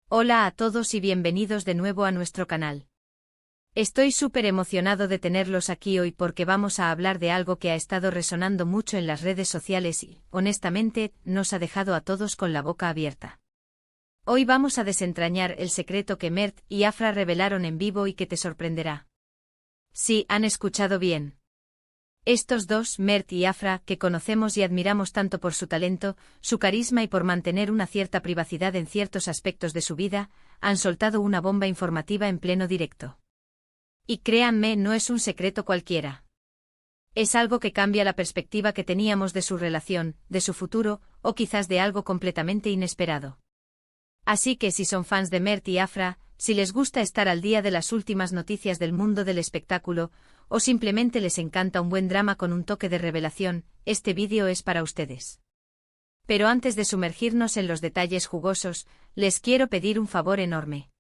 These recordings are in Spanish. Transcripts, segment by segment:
Hola a todos y bienvenidos de nuevo a nuestro canal. Estoy súper emocionado de tenerlos aquí hoy porque vamos a hablar de algo que ha estado resonando mucho en las redes sociales y, honestamente, nos ha dejado a todos con la boca abierta. Hoy vamos a desentrañar el secreto que Mert y Afra revelaron en vivo y que te sorprenderá. Sí, han escuchado bien. Estos dos, Mert y Afra, que conocemos y admiramos tanto por su talento, su carisma y por mantener una cierta privacidad en ciertos aspectos de su vida, han soltado una bomba informativa en pleno directo. Y créanme, no es un secreto cualquiera. Es algo que cambia la perspectiva que teníamos de su relación, de su futuro, o quizás de algo completamente inesperado. Así que si son fans de Mert y Afra, si les gusta estar al día de las últimas noticias del mundo del espectáculo, o simplemente les encanta un buen drama con un toque de revelación, este vídeo es para ustedes. Pero antes de sumergirnos en los detalles jugosos, les quiero pedir un favor enorme.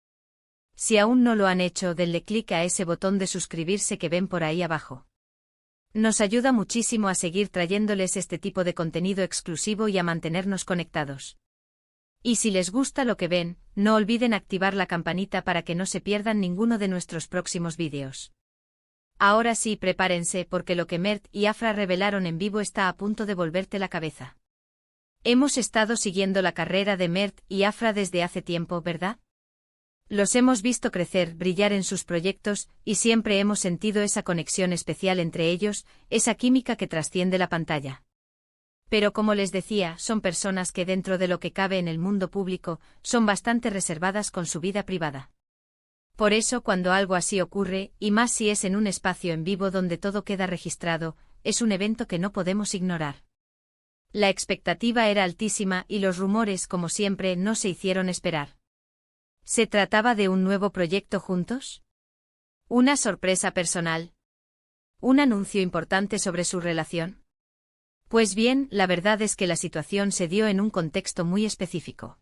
Si aún no lo han hecho, denle clic a ese botón de suscribirse que ven por ahí abajo. Nos ayuda muchísimo a seguir trayéndoles este tipo de contenido exclusivo y a mantenernos conectados. Y si les gusta lo que ven, no olviden activar la campanita para que no se pierdan ninguno de nuestros próximos vídeos. Ahora sí, prepárense porque lo que Mert y Afra revelaron en vivo está a punto de volverte la cabeza. Hemos estado siguiendo la carrera de Mert y Afra desde hace tiempo, ¿verdad? Los hemos visto crecer, brillar en sus proyectos, y siempre hemos sentido esa conexión especial entre ellos, esa química que trasciende la pantalla. Pero como les decía, son personas que dentro de lo que cabe en el mundo público, son bastante reservadas con su vida privada. Por eso cuando algo así ocurre, y más si es en un espacio en vivo donde todo queda registrado, es un evento que no podemos ignorar. La expectativa era altísima y los rumores, como siempre, no se hicieron esperar. ¿Se trataba de un nuevo proyecto juntos? ¿Una sorpresa personal? ¿Un anuncio importante sobre su relación? Pues bien, la verdad es que la situación se dio en un contexto muy específico.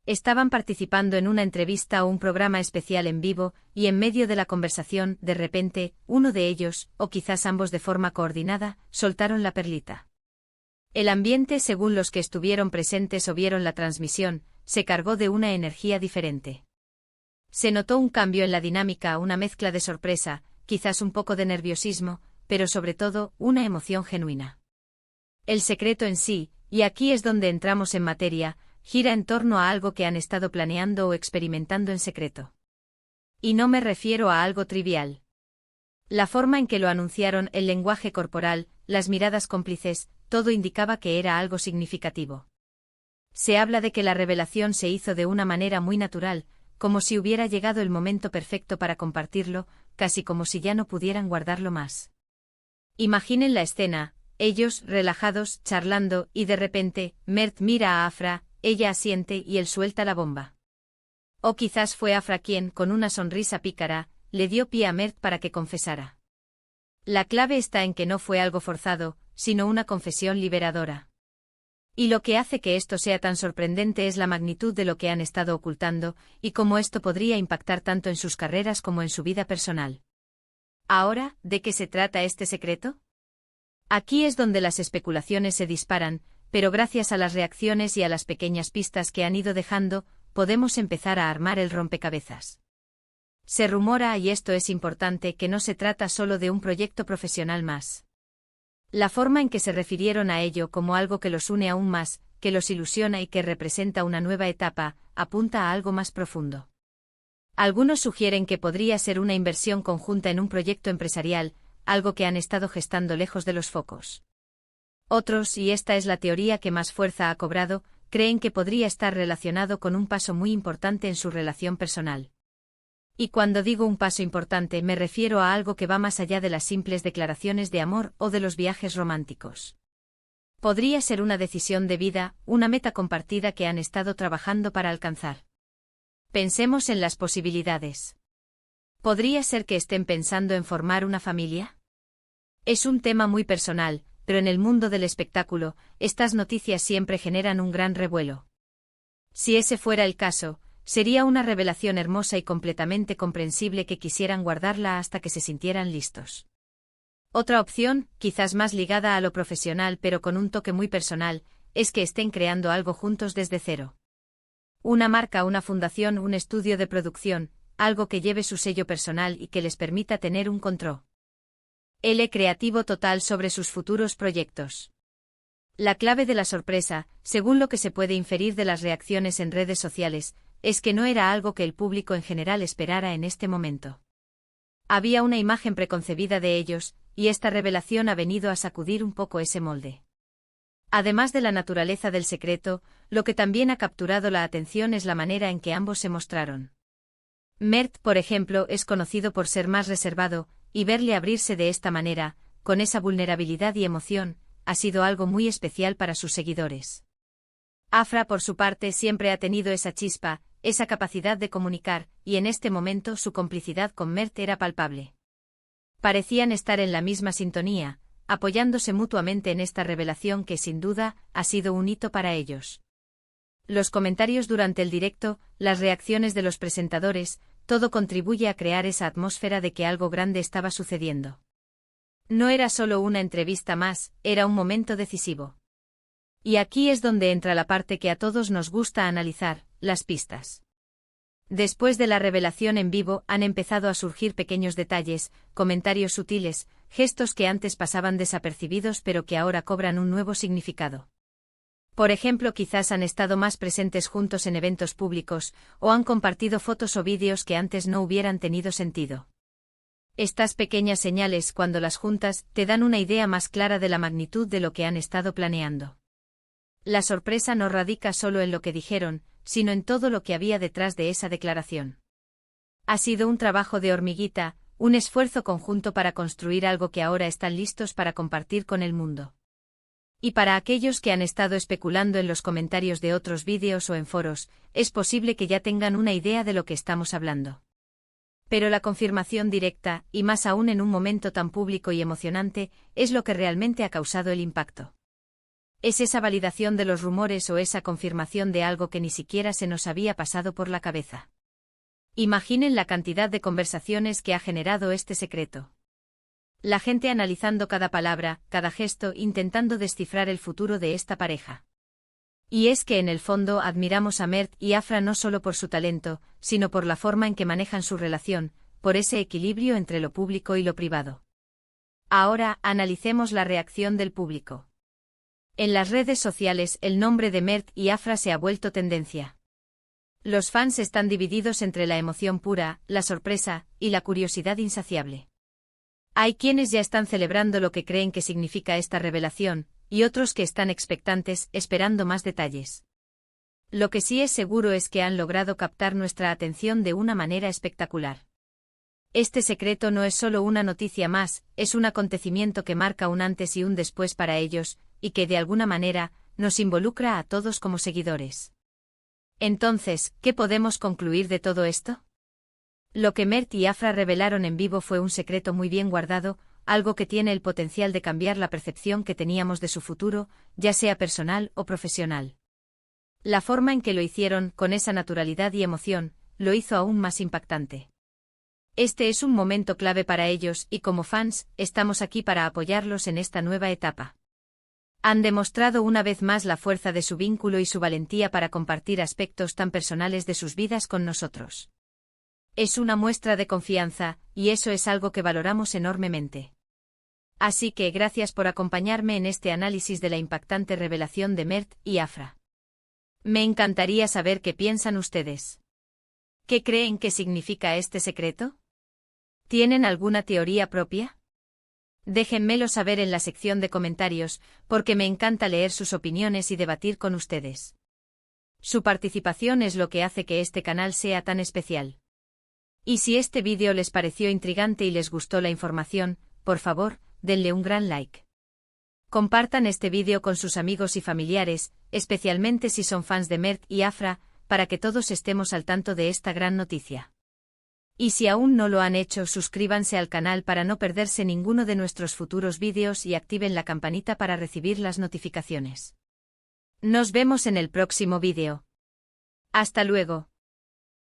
Estaban participando en una entrevista o un programa especial en vivo, y en medio de la conversación, de repente, uno de ellos, o quizás ambos de forma coordinada, soltaron la perlita. El ambiente, según los que estuvieron presentes o vieron la transmisión, se cargó de una energía diferente. Se notó un cambio en la dinámica, una mezcla de sorpresa, quizás un poco de nerviosismo, pero sobre todo, una emoción genuina. El secreto en sí, y aquí es donde entramos en materia, gira en torno a algo que han estado planeando o experimentando en secreto. Y no me refiero a algo trivial. La forma en que lo anunciaron, el lenguaje corporal, las miradas cómplices, todo indicaba que era algo significativo. Se habla de que la revelación se hizo de una manera muy natural, como si hubiera llegado el momento perfecto para compartirlo, casi como si ya no pudieran guardarlo más. Imaginen la escena, ellos, relajados, charlando, y de repente, Mert mira a Afra, ella asiente y él suelta la bomba. O quizás fue Afra quien, con una sonrisa pícara, le dio pie a Mert para que confesara. La clave está en que no fue algo forzado, sino una confesión liberadora. Y lo que hace que esto sea tan sorprendente es la magnitud de lo que han estado ocultando, y cómo esto podría impactar tanto en sus carreras como en su vida personal. Ahora, ¿de qué se trata este secreto? Aquí es donde las especulaciones se disparan, pero gracias a las reacciones y a las pequeñas pistas que han ido dejando, podemos empezar a armar el rompecabezas. Se rumora, y esto es importante, que no se trata solo de un proyecto profesional más. La forma en que se refirieron a ello como algo que los une aún más, que los ilusiona y que representa una nueva etapa, apunta a algo más profundo. Algunos sugieren que podría ser una inversión conjunta en un proyecto empresarial, algo que han estado gestando lejos de los focos. Otros, y esta es la teoría que más fuerza ha cobrado, creen que podría estar relacionado con un paso muy importante en su relación personal. Y cuando digo un paso importante me refiero a algo que va más allá de las simples declaraciones de amor o de los viajes románticos. Podría ser una decisión de vida, una meta compartida que han estado trabajando para alcanzar. Pensemos en las posibilidades. ¿Podría ser que estén pensando en formar una familia? Es un tema muy personal, pero en el mundo del espectáculo, estas noticias siempre generan un gran revuelo. Si ese fuera el caso, sería una revelación hermosa y completamente comprensible que quisieran guardarla hasta que se sintieran listos. Otra opción, quizás más ligada a lo profesional pero con un toque muy personal, es que estén creando algo juntos desde cero. Una marca, una fundación, un estudio de producción, algo que lleve su sello personal y que les permita tener un control creativo total sobre sus futuros proyectos. La clave de la sorpresa, según lo que se puede inferir de las reacciones en redes sociales, es que no era algo que el público en general esperara en este momento. Había una imagen preconcebida de ellos, y esta revelación ha venido a sacudir un poco ese molde. Además de la naturaleza del secreto, lo que también ha capturado la atención es la manera en que ambos se mostraron. Mert, por ejemplo, es conocido por ser más reservado, y verle abrirse de esta manera, con esa vulnerabilidad y emoción, ha sido algo muy especial para sus seguidores. Afra, por su parte, siempre ha tenido esa chispa, esa capacidad de comunicar, y en este momento su complicidad con Mert era palpable. Parecían estar en la misma sintonía, apoyándose mutuamente en esta revelación que sin duda ha sido un hito para ellos. Los comentarios durante el directo, las reacciones de los presentadores, todo contribuye a crear esa atmósfera de que algo grande estaba sucediendo. No era solo una entrevista más, era un momento decisivo. Y aquí es donde entra la parte que a todos nos gusta analizar, las pistas. Después de la revelación en vivo han empezado a surgir pequeños detalles, comentarios sutiles, gestos que antes pasaban desapercibidos pero que ahora cobran un nuevo significado. Por ejemplo, quizás han estado más presentes juntos en eventos públicos, o han compartido fotos o vídeos que antes no hubieran tenido sentido. Estas pequeñas señales, cuando las juntas, te dan una idea más clara de la magnitud de lo que han estado planeando. La sorpresa no radica solo en lo que dijeron, sino en todo lo que había detrás de esa declaración. Ha sido un trabajo de hormiguita, un esfuerzo conjunto para construir algo que ahora están listos para compartir con el mundo. Y para aquellos que han estado especulando en los comentarios de otros vídeos o en foros, es posible que ya tengan una idea de lo que estamos hablando. Pero la confirmación directa, y más aún en un momento tan público y emocionante, es lo que realmente ha causado el impacto. Es esa validación de los rumores o esa confirmación de algo que ni siquiera se nos había pasado por la cabeza. Imaginen la cantidad de conversaciones que ha generado este secreto. La gente analizando cada palabra, cada gesto, intentando descifrar el futuro de esta pareja. Y es que en el fondo admiramos a Mert y Afra no solo por su talento, sino por la forma en que manejan su relación, por ese equilibrio entre lo público y lo privado. Ahora, analicemos la reacción del público. En las redes sociales, el nombre de Mert y Afra se ha vuelto tendencia. Los fans están divididos entre la emoción pura, la sorpresa, y la curiosidad insaciable. Hay quienes ya están celebrando lo que creen que significa esta revelación, y otros que están expectantes, esperando más detalles. Lo que sí es seguro es que han logrado captar nuestra atención de una manera espectacular. Este secreto no es solo una noticia más, es un acontecimiento que marca un antes y un después para ellos, y que de alguna manera, nos involucra a todos como seguidores. Entonces, ¿qué podemos concluir de todo esto? Lo que Mert y Afra revelaron en vivo fue un secreto muy bien guardado, algo que tiene el potencial de cambiar la percepción que teníamos de su futuro, ya sea personal o profesional. La forma en que lo hicieron, con esa naturalidad y emoción, lo hizo aún más impactante. Este es un momento clave para ellos y como fans, estamos aquí para apoyarlos en esta nueva etapa. Han demostrado una vez más la fuerza de su vínculo y su valentía para compartir aspectos tan personales de sus vidas con nosotros. Es una muestra de confianza, y eso es algo que valoramos enormemente. Así que gracias por acompañarme en este análisis de la impactante revelación de Mert y Afra. Me encantaría saber qué piensan ustedes. ¿Qué creen que significa este secreto? ¿Tienen alguna teoría propia? Déjenmelo saber en la sección de comentarios, porque me encanta leer sus opiniones y debatir con ustedes. Su participación es lo que hace que este canal sea tan especial. Y si este vídeo les pareció intrigante y les gustó la información, por favor, denle un gran like. Compartan este vídeo con sus amigos y familiares, especialmente si son fans de Mert y Afra, para que todos estemos al tanto de esta gran noticia. Y si aún no lo han hecho, suscríbanse al canal para no perderse ninguno de nuestros futuros vídeos y activen la campanita para recibir las notificaciones. Nos vemos en el próximo vídeo. Hasta luego.